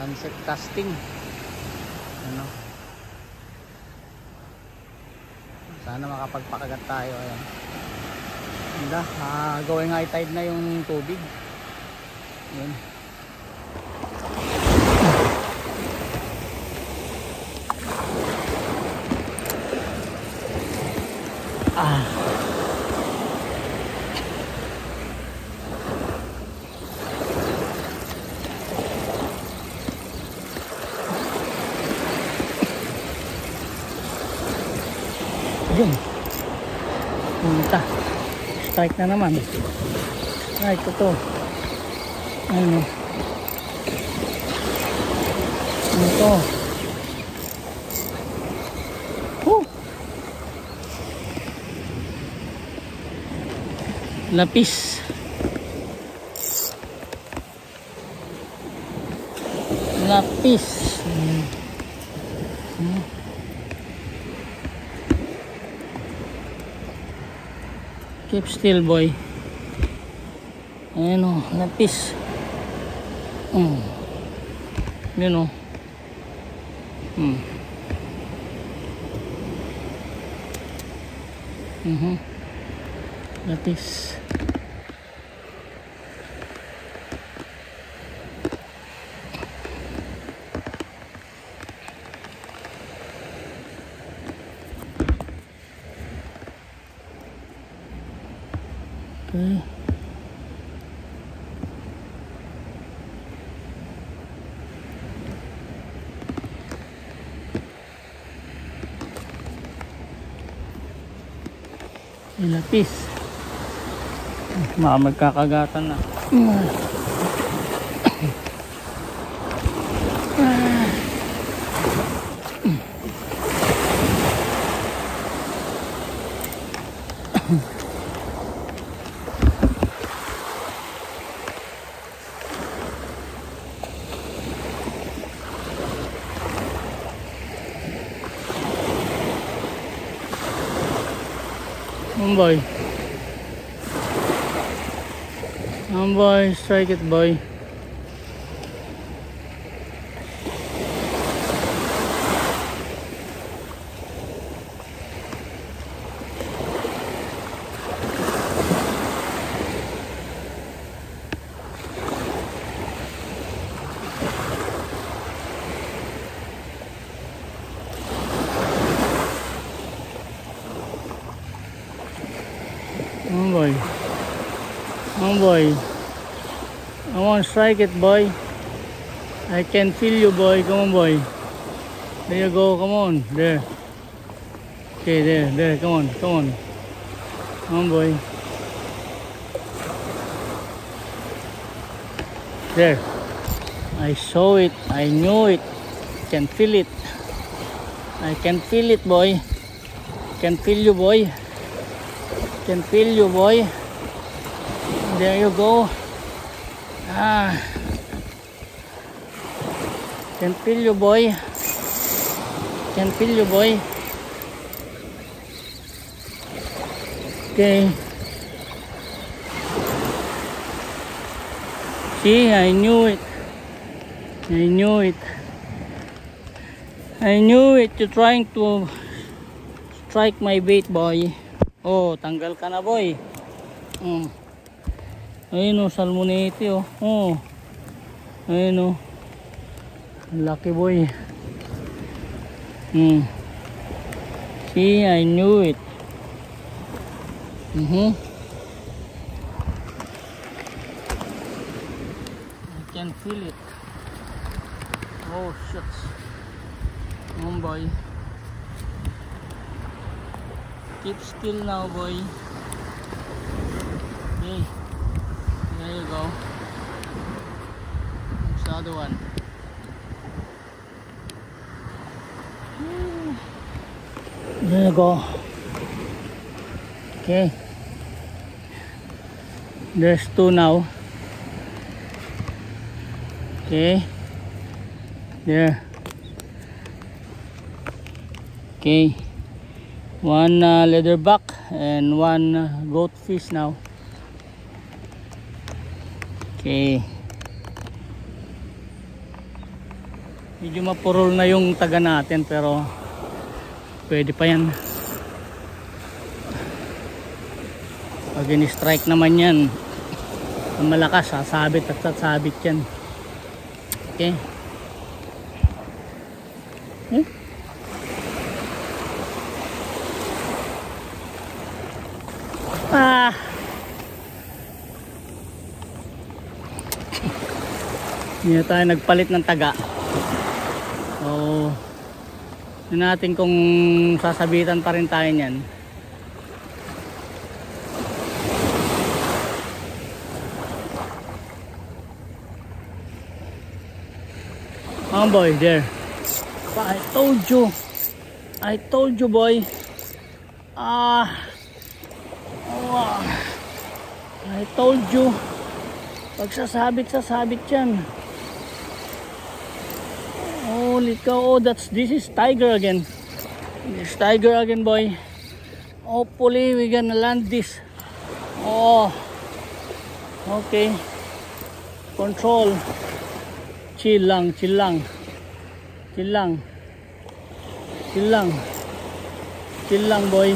sunset casting. Ano? Sana makapagpakagat tayo. Ayan. Ganda. Going high tide na yung tubig. Ayan. Yun. Punta. Strike na naman. Right, ito. Ano? Ito. Lapis. Lapis. Keep still, boy. Ayan o, lapis. Yun o. Lapis. Okay. Lapis. Baka magkakagatan na. Boy. Boy, strike it, boy. Boy. Boy. I want to strike it, boy. I can feel you, boy. Come on, boy. There you go. Come on. There. Okay, there. Come on. Come on, boy. There. I saw it. I knew it. Can feel it. I can feel it, boy. Can feel you, boy. Can feel you, boy. There you go. Can feel you, boy. Can feel you, boy. Okay. See, I knew it. I knew it. I knew it. You're trying to strike my bait, boy. Oh, tanggal ka na, boy. Ayun o, salmonete o. Ayun o. Lucky, boy. See, I knew it. I can feel it. Oh, shucks. Boy. Keep still now, boy. Okay. There you go. There's the other one. There you go. Okay. There's two now. Okay. There. Okay. One leatherback and one goatfish now. Okay. Medyo mapurol na yung taga natin pero pwede pa yan. Pag in-strike naman yan ang malakas, sasabit at sasabit yan. Okay. Hindi na tayo nagpalit ng taga. So yun natin kung sasabitan pa rin tayo niyan. Oh boy, there. I told you boy. I told you. Pag sasabit yan. Holy cow, this is tiger again. This tiger again, boy. Hopefully we gonna land this. Oh. Okay. Control. Chill lang. Chill lang boy.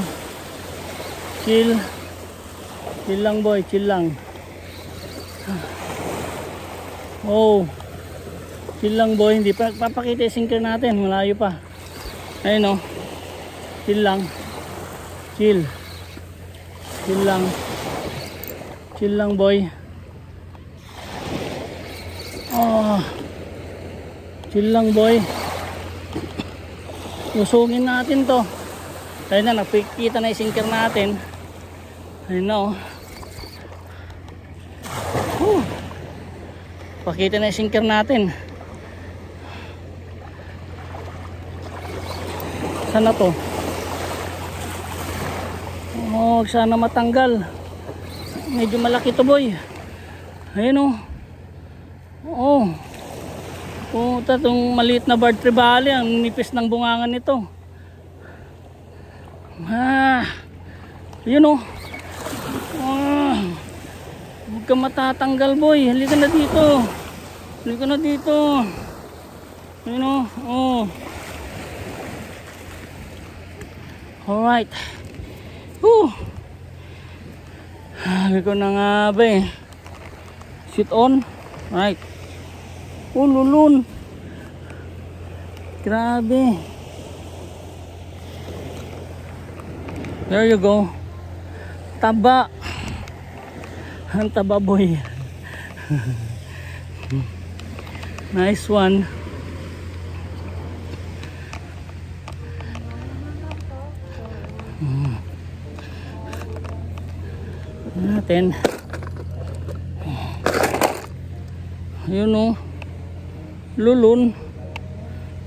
Chill lang boy, chill lang. Oh. Chill lang boy, hindi pa papakita yung sinker natin, malayo pa. Ayun oh. Chill lang. Chill lang boy. Oh. Chill lang boy. Usungin natin to. Ayun na, nakikita na yung sinker natin. Ayun na oh. Pakita na yung sinker natin. Sana to? Oh, sana matanggal. Medyo malaki to boy. Ayun oh. Oh. Puta, itong maliit na bird trevally, ang nipis ng bungangan nito. Yun oh. Huwag ka matatanggal boy. Halika na dito. Yun oh. Alright. Sabi ko na nga ba eh. Sit on. Right. Lulun. Grabe. There you go. Taba. Ang taba boy. Nice one. Natin. Ayun o. Lulun.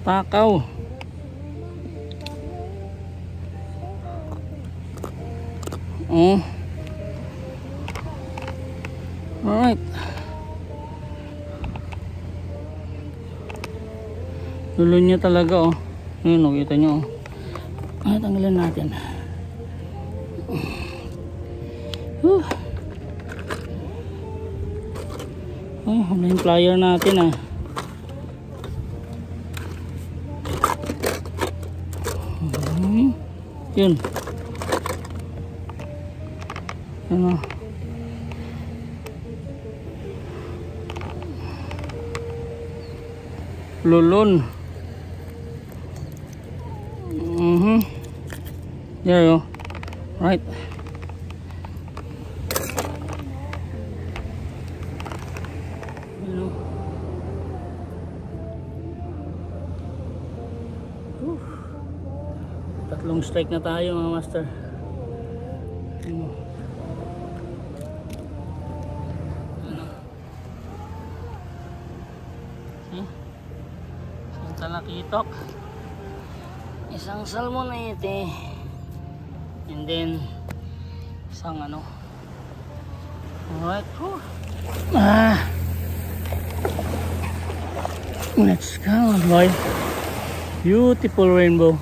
Takaw. Oh. Alright. Lulun niya talaga oh. Ayun o, kita nyo oh. Ay, tanggalin natin. Ay, wala yung plier natin ah. Yun. Ano? Lulun. There you go. Right. Tatlong strike na tayo mga master. Isang talakitok, isang salmonete, and then isang ano. Alright. Let's go boy. Beautiful rainbow.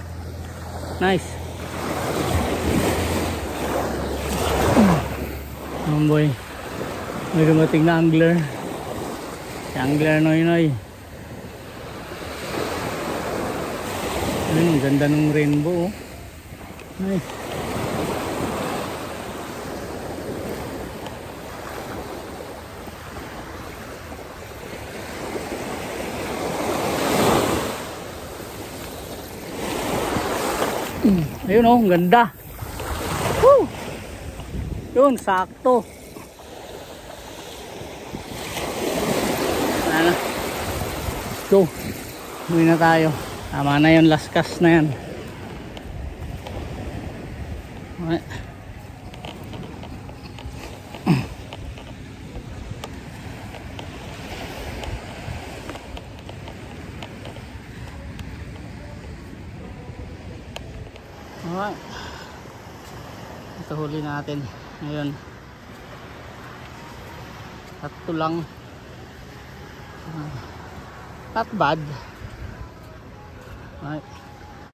Nice. Oh boy. May dumating na angler. Si angler Noy Noy. Ayun, ang ganda ng rainbow. Oh. Nice. Ayun oh, ang ganda. Woo! Yun, sakto. Ano? Go. Uwi na tayo. Tama na yun, last cast na yan. Okay. Alright. Ito huli natin. Ngayon. Tatlo lang. Not bad. Alright.